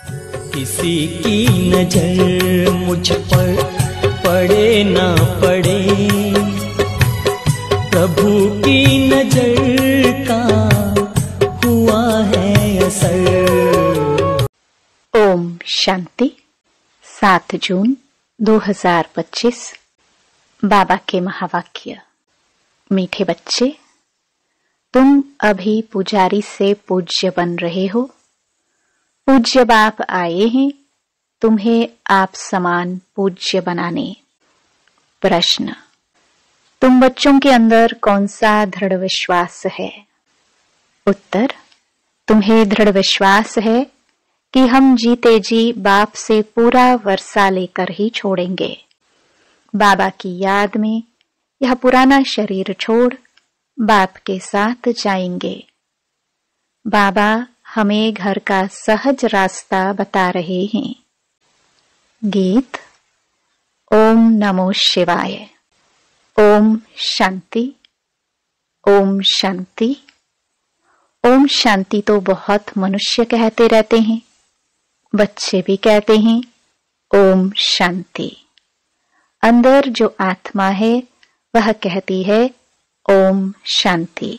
किसी की नजर मुझ पर पड़े ना पड़े, प्रभु की नजर का हुआ है असर। ओम शांति। 7 जून 2025। बाबा के महावाक्य। मीठे बच्चे, तुम अभी पुजारी से पूज्य बन रहे हो। पूज्य बाप आए हैं तुम्हें आप समान पूज्य बनाने। प्रश्न, तुम बच्चों के अंदर कौन सा दृढ़ विश्वास है? उत्तर, तुम्हें दृढ़ विश्वास है कि हम जीते जी बाप से पूरा वर्षा लेकर ही छोड़ेंगे। बाबा की याद में यह पुराना शरीर छोड़ बाप के साथ जाएंगे। बाबा हमें घर का सहज रास्ता बता रहे हैं। गीत। ओम नमो शिवाय। ओम शांति। ओम शांति। ओम शांति तो बहुत मनुष्य कहते रहते हैं, बच्चे भी कहते हैं ओम शांति। अंदर जो आत्मा है वह कहती है ओम शांति।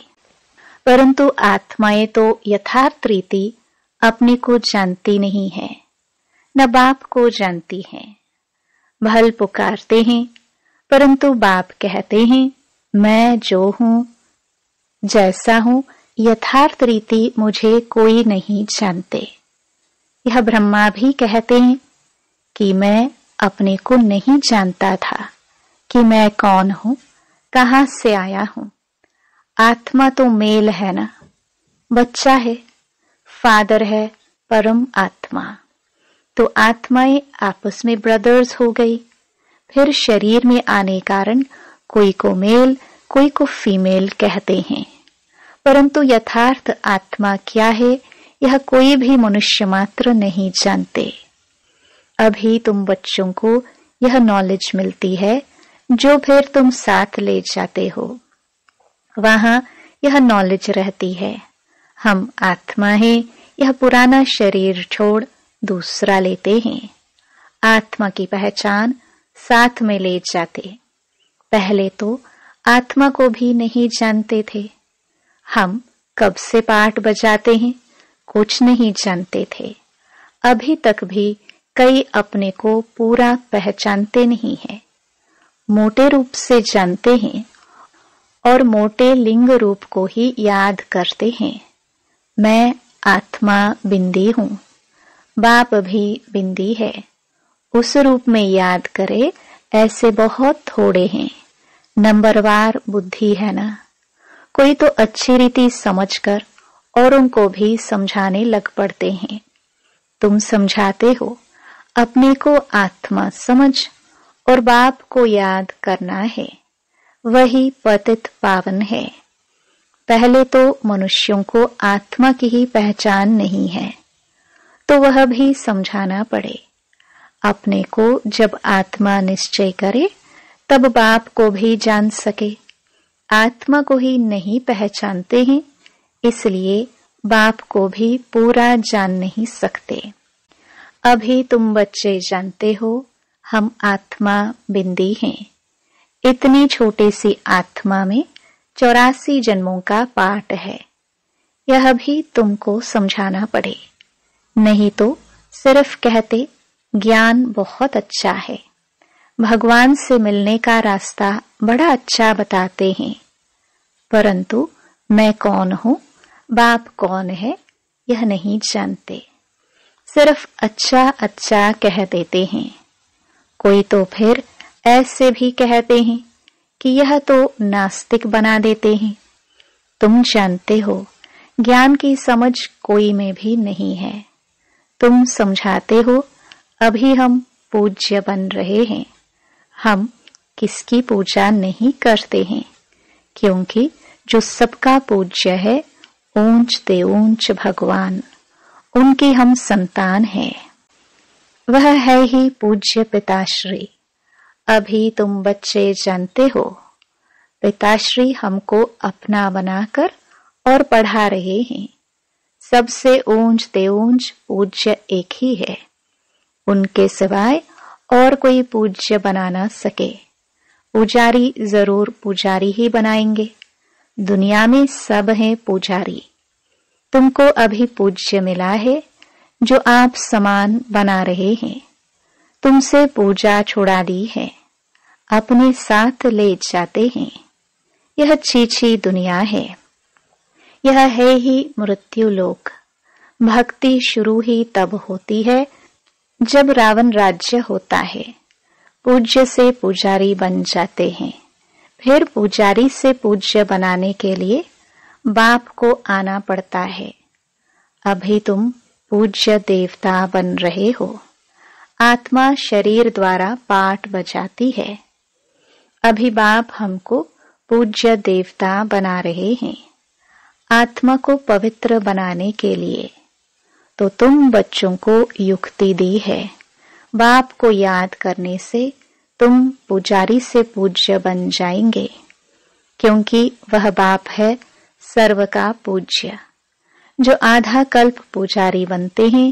परंतु आत्माएं तो यथार्थ रीति अपने को जानती नहीं है, न बाप को जानती हैं। भल पुकारते हैं परंतु बाप कहते हैं मैं जो हूं, जैसा हूं, यथार्थ रीति मुझे कोई नहीं जानते। यह ब्रह्मा भी कहते हैं कि मैं अपने को नहीं जानता था कि मैं कौन हूं, कहां से आया हूं। आत्मा तो मेल है ना, बच्चा है, फादर है परम आत्मा। तो आत्माएं आपस में ब्रदर्स हो गई। फिर शरीर में आने कारण कोई को मेल कोई को फीमेल कहते हैं, परंतु यथार्थ आत्मा क्या है यह कोई भी मनुष्य मात्र नहीं जानते। अभी तुम बच्चों को यह नॉलेज मिलती है जो फिर तुम साथ ले जाते हो। वहां यह नॉलेज रहती है हम आत्मा है, यह पुराना शरीर छोड़ दूसरा लेते हैं। आत्मा की पहचान साथ में ले जाते। पहले तो आत्मा को भी नहीं जानते थे। हम कब से पाठ बजाते हैं कुछ नहीं जानते थे। अभी तक भी कई अपने को पूरा पहचानते नहीं है। मोटे रूप से जानते हैं और मोटे लिंग रूप को ही याद करते हैं। मैं आत्मा बिंदी हूं, बाप भी बिंदी है। उस रूप में याद करे ऐसे बहुत थोड़े हैं। नंबरवार बुद्धि है ना। कोई तो अच्छी रीति समझकर औरों को भी समझाने लग पड़ते हैं। तुम समझाते हो, अपने को आत्मा समझ और बाप को याद करना है, वही पतित पावन है। पहले तो मनुष्यों को आत्मा की ही पहचान नहीं है, तो वह भी समझाना पड़े। अपने को जब आत्मा निश्चय करे तब बाप को भी जान सके। आत्मा को ही नहीं पहचानते हैं, इसलिए बाप को भी पूरा जान नहीं सकते। अभी तुम बच्चे जानते हो हम आत्मा बिंदी हैं। इतनी छोटी सी आत्मा में 84 जन्मों का पाठ है। यह भी तुमको समझाना पड़े, नहीं तो सिर्फ कहते ज्ञान बहुत अच्छा है, भगवान से मिलने का रास्ता बड़ा अच्छा बताते हैं, परंतु मैं कौन हूं, बाप कौन है, यह नहीं जानते। सिर्फ अच्छा अच्छा कह देते हैं। कोई तो फिर ऐसे भी कहते हैं कि यह तो नास्तिक बना देते हैं। तुम जानते हो ज्ञान की समझ कोई में भी नहीं है। तुम समझाते हो अभी हम पूज्य बन रहे हैं। हम किसकी पूजा नहीं करते हैं, क्योंकि जो सबका पूज्य है ऊंच ते ऊंच भगवान, उनकी हम संतान हैं। वह है ही पूज्य पिताश्री। अभी तुम बच्चे जानते हो पिताश्री हमको अपना बनाकर और पढ़ा रहे हैं। सबसे ऊंच ते ऊंच पूज्य एक ही है। उनके सिवाय और कोई पूज्य बना न सके। पुजारी जरूर पुजारी ही बनाएंगे। दुनिया में सब हैं पुजारी। तुमको अभी पूज्य मिला है जो आप समान बना रहे हैं। तुमसे पूजा छुड़ा दी है, अपने साथ ले जाते हैं। यह छीछी दुनिया है, यह है ही मृत्यु लोक। भक्ति शुरू ही तब होती है जब रावण राज्य होता है। पूज्य से पुजारी बन जाते हैं। फिर पुजारी से पूज्य बनाने के लिए बाप को आना पड़ता है। अभी तुम पूज्य देवता बन रहे हो। आत्मा शरीर द्वारा पाठ बजाती है। अभी बाप हमको पूज्य देवता बना रहे हैं, आत्मा को पवित्र बनाने के लिए। तो तुम बच्चों को युक्ति दी है। बाप को याद करने से तुम पुजारी से पूज्य बन जाएंगे, क्योंकि वह बाप है सर्व का पूज्य। जो आधा कल्प पुजारी बनते हैं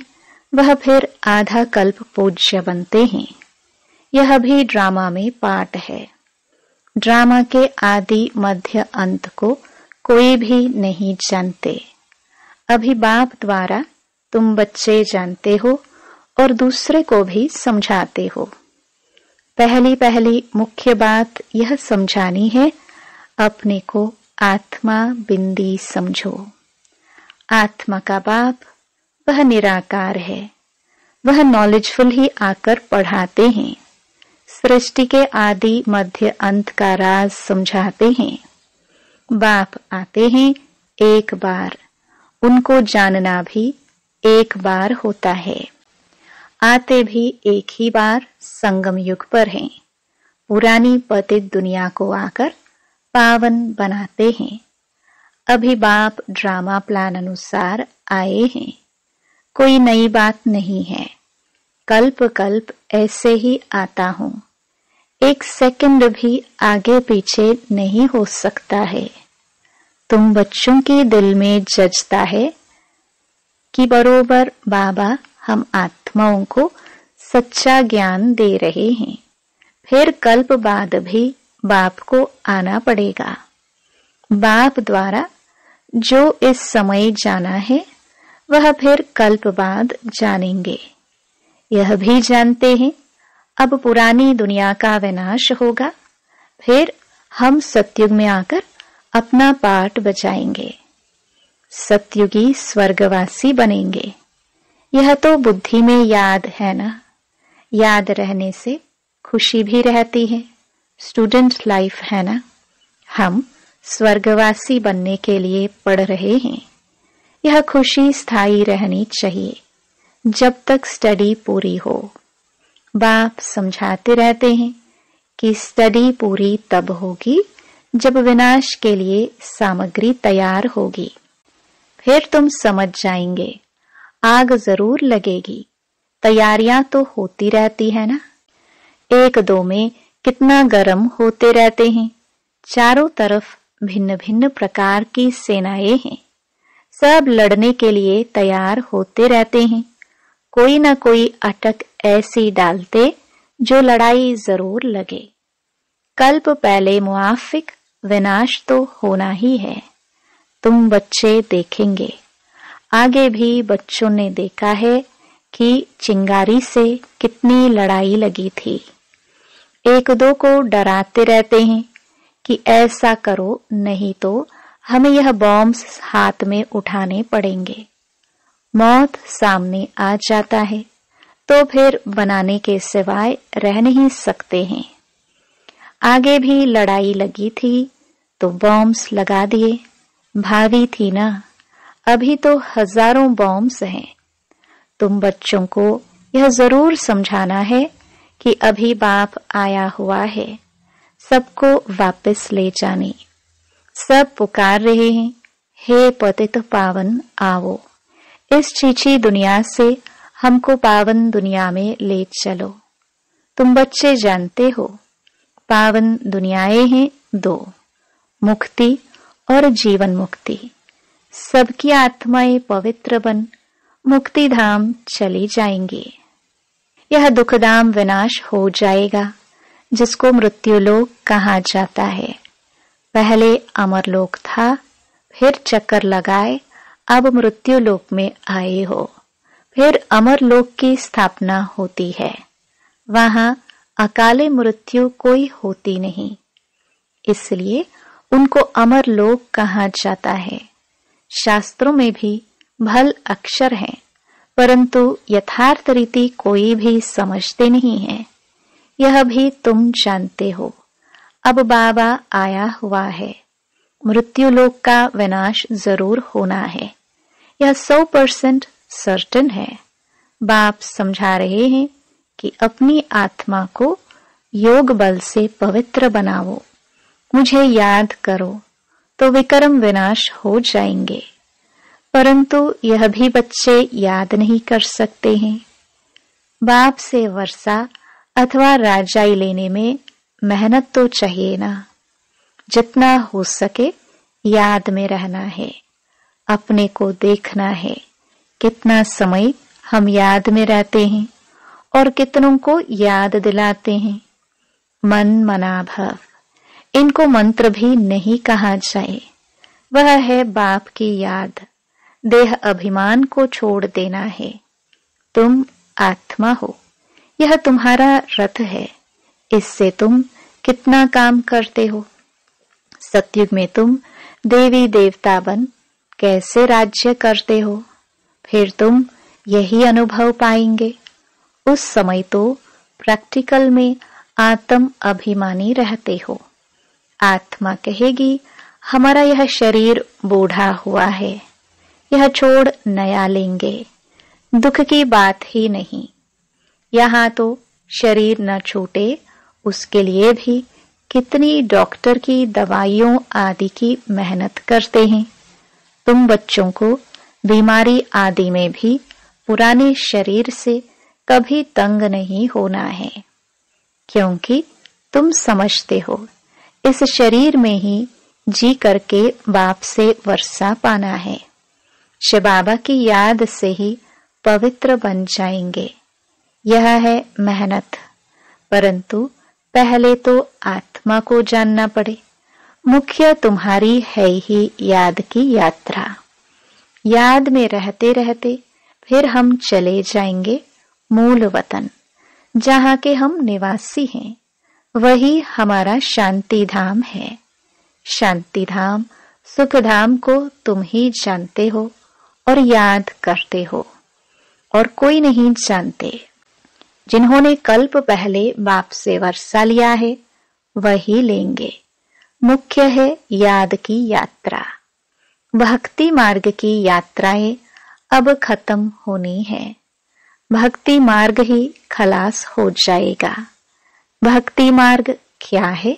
वह फिर आधा कल्प पूज्य बनते हैं। यह भी ड्रामा में पाठ है। ड्रामा के आदि मध्य अंत को कोई भी नहीं जानते। अभी बाप द्वारा तुम बच्चे जानते हो और दूसरे को भी समझाते हो। पहली पहली मुख्य बात यह समझानी है, अपने को आत्मा बिंदी समझो। आत्मा का बाप वह निराकार है। वह नॉलेजफुल ही आकर पढ़ाते हैं। सृष्टि के आदि मध्य अंत का राज समझाते हैं। बाप आते हैं एक बार, उनको जानना भी एक बार होता है। आते भी एक ही बार संगम युग पर हैं। पुरानी पतित दुनिया को आकर पावन बनाते हैं। अभी बाप ड्रामा प्लान अनुसार आए हैं। कोई नई बात नहीं है। कल्प कल्प ऐसे ही आता हूं। एक सेकंड भी आगे पीछे नहीं हो सकता है। तुम बच्चों के दिल में जचता है कि बरोबर बाबा हम आत्माओं को सच्चा ज्ञान दे रहे हैं। फिर कल्प बाद भी बाप को आना पड़ेगा। बाप द्वारा जो इस समय जाना है वह फिर कल्प बाद जानेंगे। यह भी जानते हैं अब पुरानी दुनिया का विनाश होगा। फिर हम सतयुग में आकर अपना पाठ बजाएंगे। सतयुगी स्वर्गवासी बनेंगे। यह तो बुद्धि में याद है ना। याद रहने से खुशी भी रहती है। स्टूडेंट लाइफ है ना। हम स्वर्गवासी बनने के लिए पढ़ रहे हैं। यह खुशी स्थायी रहनी चाहिए जब तक स्टडी पूरी हो। बाप समझाते रहते हैं कि स्टडी पूरी तब होगी जब विनाश के लिए सामग्री तैयार होगी। फिर तुम समझ जाएंगे। आग जरूर लगेगी। तैयारियां तो होती रहती है ना। एक दो में कितना गर्म होते रहते हैं। चारों तरफ भिन्न भिन्न प्रकार की सेनाएं हैं। सब लड़ने के लिए तैयार होते रहते हैं। कोई न कोई अटक ऐसी डालते जो लड़ाई जरूर लगे। कल्प पहले मुआफिक विनाश तो होना ही है। तुम बच्चे देखेंगे। आगे भी बच्चों ने देखा है कि चिंगारी से कितनी लड़ाई लगी थी। एक दो को डराते रहते हैं कि ऐसा करो नहीं तो हमें यह बॉम्ब्स हाथ में उठाने पड़ेंगे। मौत सामने आ जाता है तो फिर बनाने के सिवाय रह नहीं सकते हैं। आगे भी लड़ाई लगी थी तो बॉम्ब्स लगा दिए। भावी थी ना। अभी तो हजारों बॉम्ब्स हैं। तुम बच्चों को यह जरूर समझाना है कि अभी बाप आया हुआ है सबको वापस ले जाने। सब पुकार रहे हैं, हे पतित पावन आओ। इस छीछी दुनिया से हमको पावन दुनिया में ले चलो। तुम बच्चे जानते हो पावन दुनियाएं हैं दो, मुक्ति और जीवन मुक्ति। सबकी आत्माएं पवित्र बन मुक्ति धाम चली जाएंगी। यह दुखधाम विनाश हो जाएगा जिसको मृत्युलोक कहा जाता है। पहले अमरलोक था, फिर चक्कर लगाए अब मृत्युलोक में आए हो। फिर अमरलोक की स्थापना होती है। वहां अकाले मृत्यु कोई होती नहीं, इसलिए उनको अमरलोक कहा जाता है। शास्त्रों में भी भल अक्षर हैं, परंतु यथार्थ रीति कोई भी समझते नहीं है। यह भी तुम जानते हो। अब बाबा आया हुआ है। मृत्युलोक का विनाश जरूर होना है, यह 100% सर्टेन है। बाप समझा रहे हैं कि अपनी आत्मा को योग बल से पवित्र बनाओ, मुझे याद करो तो विक्रम विनाश हो जाएंगे। परंतु यह भी बच्चे याद नहीं कर सकते हैं। बाप से वर्षा अथवा राजाई लेने में मेहनत तो चाहिए ना। जितना हो सके याद में रहना है, अपने को देखना है कितना समय हम याद में रहते हैं और कितनों को याद दिलाते हैं। मन मना भव, इनको मंत्र भी नहीं कहा जाए, वह है बाप की याद। देह अभिमान को छोड़ देना है। तुम आत्मा हो, यह तुम्हारा रथ है, इससे तुम कितना काम करते हो। सतयुग में तुम देवी देवता बन कैसे राज्य करते हो, फिर तुम यही अनुभव पाएंगे। उस समय तो प्रैक्टिकल में आत्म अभिमानी रहते हो। आत्मा कहेगी हमारा यह शरीर बूढ़ा हुआ है, यह छोड़ नया लेंगे। दुख की बात ही नहीं। यहाँ तो शरीर न छूटे उसके लिए भी कितनी डॉक्टर की दवाइयों आदि की मेहनत करते हैं। तुम बच्चों को बीमारी आदि में भी पुराने शरीर से कभी तंग नहीं होना है, क्योंकि तुम समझते हो इस शरीर में ही जी करके बाप से वर्षा पाना है। शिव बाबा की याद से ही पवित्र बन जाएंगे। यह है मेहनत, परंतु पहले तो आत्मा को जानना पड़े। मुख्य तुम्हारी है ही याद की यात्रा। याद में रहते रहते फिर हम चले जाएंगे मूल वतन, जहाँ के हम निवासी हैं। वही हमारा शांति धाम है। शांति धाम सुख धाम को तुम ही जानते हो और याद करते हो, और कोई नहीं जानते। जिन्होंने कल्प पहले बाप से वर्षा लिया है वही लेंगे। मुख्य है याद की यात्रा। भक्ति मार्ग की यात्राएं अब खत्म होनी है। भक्ति मार्ग ही खलास हो जाएगा। भक्ति मार्ग क्या है?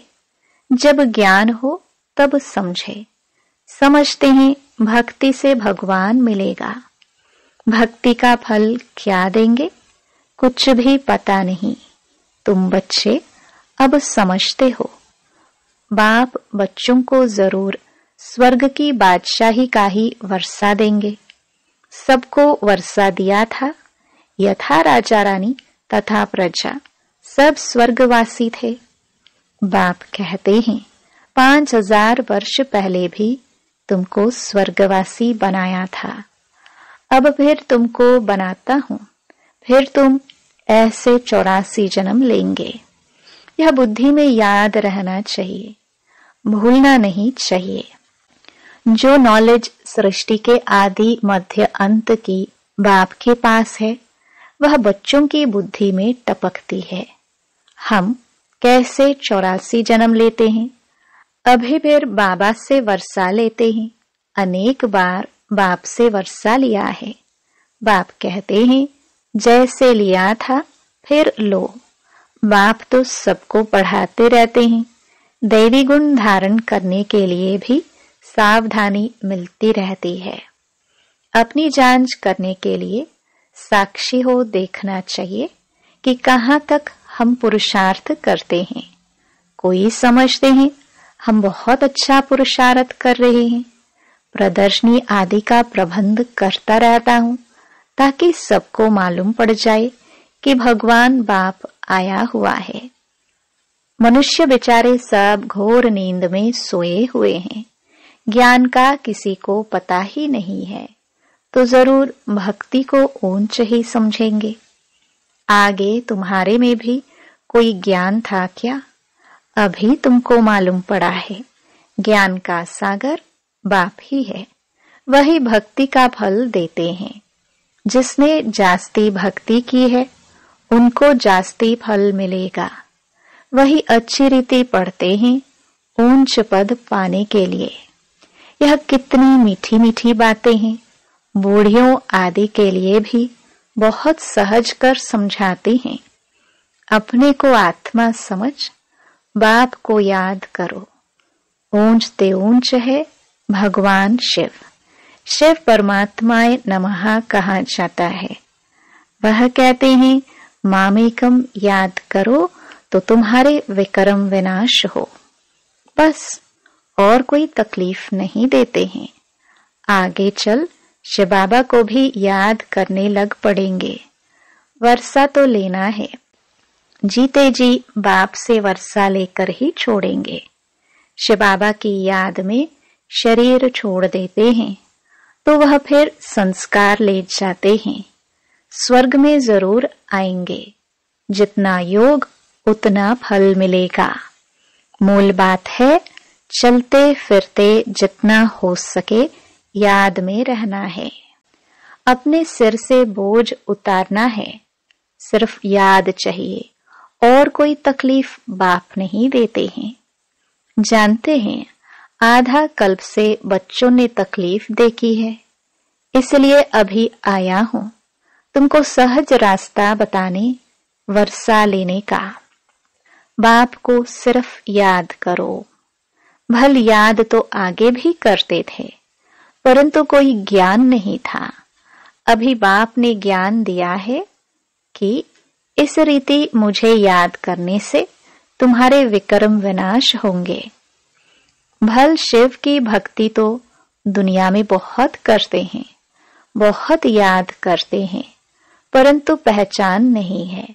जब ज्ञान हो तब समझे। समझते हैं भक्ति से भगवान मिलेगा। भक्ति का फल क्या देंगे? कुछ भी पता नहीं। तुम बच्चे अब समझते हो। बाप बच्चों को जरूर स्वर्ग की बादशाही का ही वर्षा देंगे। सबको वर्षा दिया था। यथा राजा रानी तथा प्रजा सब स्वर्गवासी थे। बाप कहते हैं 5000 वर्ष पहले भी तुमको स्वर्गवासी बनाया था। अब फिर तुमको बनाता हूं, फिर तुम ऐसे 84 जन्म लेंगे। यह बुद्धि में याद रहना चाहिए, भूलना नहीं चाहिए। जो नॉलेज सृष्टि के आदि मध्य अंत की बाप के पास है, वह बच्चों की बुद्धि में टपकती है। हम कैसे 84 जन्म लेते हैं, अभी फिर बाबा से वर्षा लेते हैं। अनेक बार बाप से वर्षा लिया है। बाप कहते हैं जैसे लिया था फिर लो। बाप तो सबको पढ़ाते रहते हैं। दैवी गुण धारण करने के लिए भी सावधानी मिलती रहती है। अपनी जांच करने के लिए साक्षी हो देखना चाहिए कि कहाँ तक हम पुरुषार्थ करते हैं। कोई समझते हैं हम बहुत अच्छा पुरुषार्थ कर रहे हैं, प्रदर्शनी आदि का प्रबंध करता रहता हूँ, ताकि सबको मालूम पड़ जाए कि भगवान बाप आया हुआ है। मनुष्य बेचारे सब घोर नींद में सोए हुए हैं, ज्ञान का किसी को पता ही नहीं है, तो जरूर भक्ति को ऊंच ही समझेंगे। आगे तुम्हारे में भी कोई ज्ञान था क्या? अभी तुमको मालूम पड़ा है, ज्ञान का सागर बाप ही है, वही भक्ति का फल देते हैं। जिसने जास्ती भक्ति की है उनको जास्ती फल मिलेगा। वही अच्छी रीति पढ़ते हैं ऊंच पद पाने के लिए। यह कितनी मीठी मीठी बातें हैं, बूढ़ियों आदि के लिए भी बहुत सहज कर समझाते हैं। अपने को आत्मा समझ बाप को याद करो। ऊंच ते ऊंच है भगवान शिव। शिव परमात्माए नमः कहा जाता है। वह कहते हैं मामेकम याद करो तो तुम्हारे विक्रम विनाश हो। बस और कोई तकलीफ नहीं देते हैं। आगे चल शिव बाबा को भी याद करने लग पड़ेंगे। वर्षा तो लेना है, जीते जी बाप से वर्षा लेकर ही छोड़ेंगे। शिव बाबा की याद में शरीर छोड़ देते हैं तो वह फिर संस्कार ले जाते हैं। स्वर्ग में जरूर आएंगे। जितना योग उतना फल मिलेगा। मूल बात है चलते फिरते जितना हो सके याद में रहना है। अपने सिर से बोझ उतारना है। सिर्फ याद चाहिए और कोई तकलीफ बाप नहीं देते हैं। जानते हैं आधा कल्प से बच्चों ने तकलीफ देखी है, इसलिए अभी आया हूं तुमको सहज रास्ता बताने, वर्षा लेने का। बाप को सिर्फ याद करो। भल याद तो आगे भी करते थे, परंतु कोई ज्ञान नहीं था। अभी बाप ने ज्ञान दिया है कि इस रीति मुझे याद करने से तुम्हारे विक्रम विनाश होंगे। भल शिव की भक्ति तो दुनिया में बहुत करते हैं, बहुत याद करते हैं, परंतु पहचान नहीं है।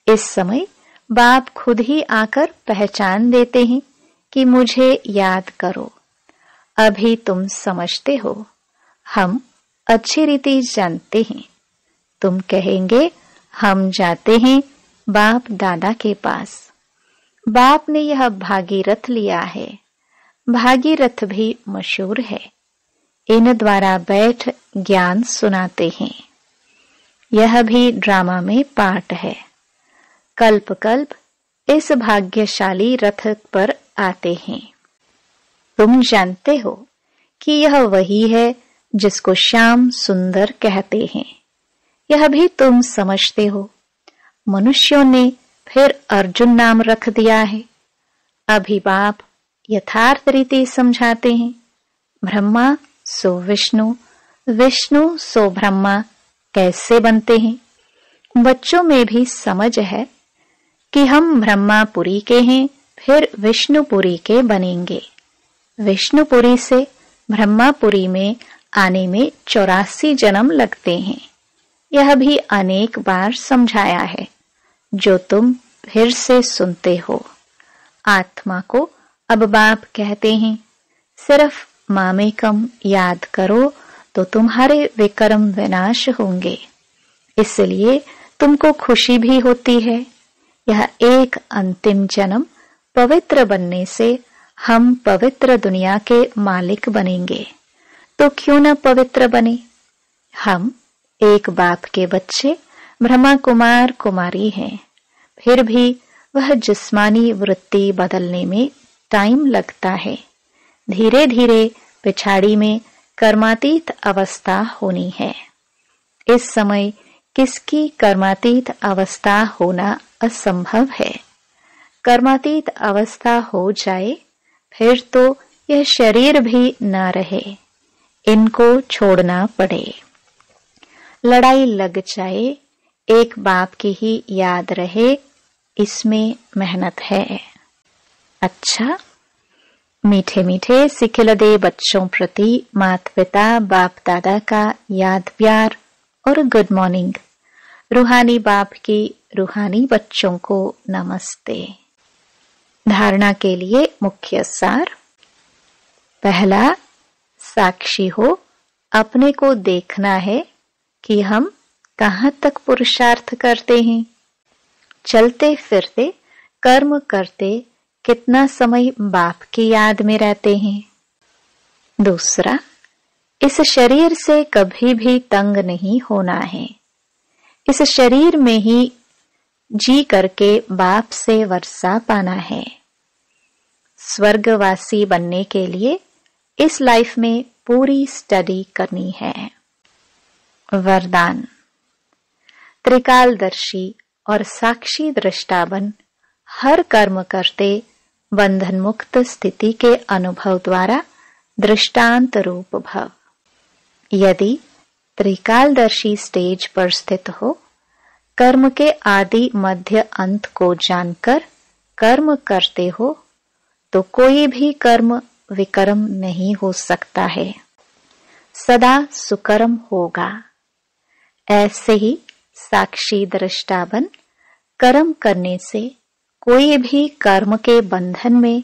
इस समय बाप खुद ही आकर पहचान देते हैं कि मुझे याद करो। अभी तुम समझते हो, हम अच्छी रीति जानते हैं। तुम कहेंगे हम जाते हैं बाप दादा के पास। बाप ने यह भागीरथ लिया है। भागीरथ भी मशहूर है। इन द्वारा बैठ ज्ञान सुनाते हैं। यह भी ड्रामा में पार्ट है। कल्प कल्प इस भाग्यशाली रथ पर आते हैं। तुम जानते हो कि यह वही है जिसको श्याम सुंदर कहते हैं। यह भी तुम समझते हो। मनुष्यों ने फिर अर्जुन नाम रख दिया है। अभी बाप यथार्थ रीति समझाते हैं। ब्रह्मा सो विष्णु, विष्णु सो ब्रह्मा कैसे बनते हैं। बच्चों में भी समझ है कि हम ब्रह्मापुरी के हैं, फिर विष्णुपुरी के बनेंगे। विष्णुपुरी से ब्रह्मापुरी में आने में 84 जन्म लगते हैं। यह भी अनेक बार समझाया है, जो तुम फिर से सुनते हो। आत्मा को अब बाप कहते हैं सिर्फ मामेकम याद करो तो तुम्हारे विक्रम विनाश होंगे। इसलिए तुमको खुशी भी होती है। यह एक अंतिम जन्म पवित्र बनने से हम पवित्र दुनिया के मालिक बनेंगे। तो क्यों न पवित्र बने। हम एक बाप के बच्चे ब्रह्मा कुमार कुमारी हैं। फिर भी वह जिस्मानी वृत्ति बदलने में टाइम लगता है। धीरे धीरे पिछाड़ी में कर्मातीत अवस्था होनी है। इस समय किसकी कर्मातीत अवस्था होना असंभव है। कर्मातीत अवस्था हो जाए फिर तो यह शरीर भी न रहे, इनको छोड़ना पड़े। लड़ाई लग जाए, एक बाप की ही याद रहे, इसमें मेहनत है। अच्छा, मीठे मीठे सिखिलदे बच्चों प्रति माता पिता बाप दादा का याद प्यार और गुड मॉर्निंग। रूहानी बाप की रूहानी बच्चों को नमस्ते। धारणा के लिए मुख्य सार। पहला, साक्षी हो, अपने को देखना है कि हम कहाँ तक पुरुषार्थ करते हैं। चलते फिरते कर्म करते कितना समय बाप की याद में रहते हैं। दूसरा, इस शरीर से कभी भी तंग नहीं होना है। इस शरीर में ही जी करके बाप से वर्षा पाना है। स्वर्गवासी बनने के लिए इस लाइफ में पूरी स्टडी करनी है। वरदान। त्रिकालदर्शी और साक्षी दृष्टा बन हर कर्म करते बंधन मुक्त स्थिति के अनुभव द्वारा दृष्टांत रूप भव। यदि त्रिकालदर्शी स्टेज पर स्थित हो, कर्म के आदि मध्य अंत को जानकर कर्म करते हो, तो कोई भी कर्म विकर्म नहीं हो सकता है, सदा सुकर्म होगा। ऐसे ही साक्षी दृष्टा बन कर्म करने से कोई भी कर्म के बंधन में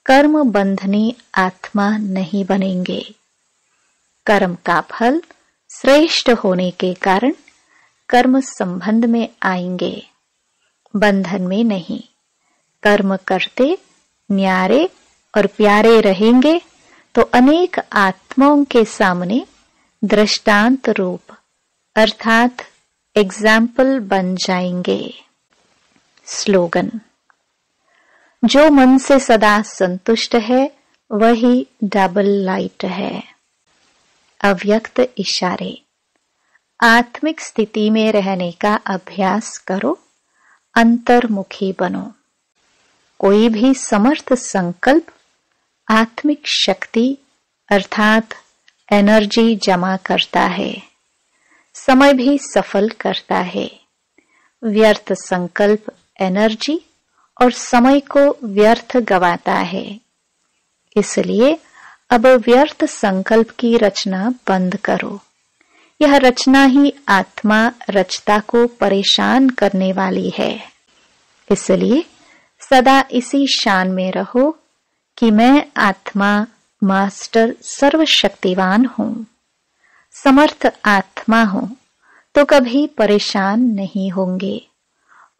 कर्म बंधनी आत्मा नहीं बनेंगे। कर्म का फल श्रेष्ठ होने के कारण कर्म संबंध में आएंगे, बंधन में नहीं। कर्म करते न्यारे और प्यारे रहेंगे तो अनेक आत्माओं के सामने दृष्टांत रूप अर्थात एग्जाम्पल बन जाएंगे। स्लोगन। जो मन से सदा संतुष्ट है वही डबल लाइट है। अव्यक्त इशारे। आत्मिक स्थिति में रहने का अभ्यास करो, अंतर्मुखी बनो। कोई भी समर्थ संकल्प आत्मिक शक्ति अर्थात एनर्जी जमा करता है, समय भी सफल करता है। व्यर्थ संकल्प एनर्जी और समय को व्यर्थ गवाता है। इसलिए अब व्यर्थ संकल्प की रचना बंद करो। यह रचना ही आत्मा रचता को परेशान करने वाली है। इसलिए सदा इसी शान में रहो कि मैं आत्मा मास्टर सर्वशक्तिवान हूँ, समर्थ आत्मा हूँ, तो कभी परेशान नहीं होंगे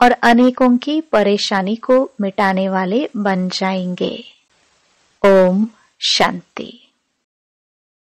और अनेकों की परेशानी को मिटाने वाले बन जाएंगे। ओम शांति।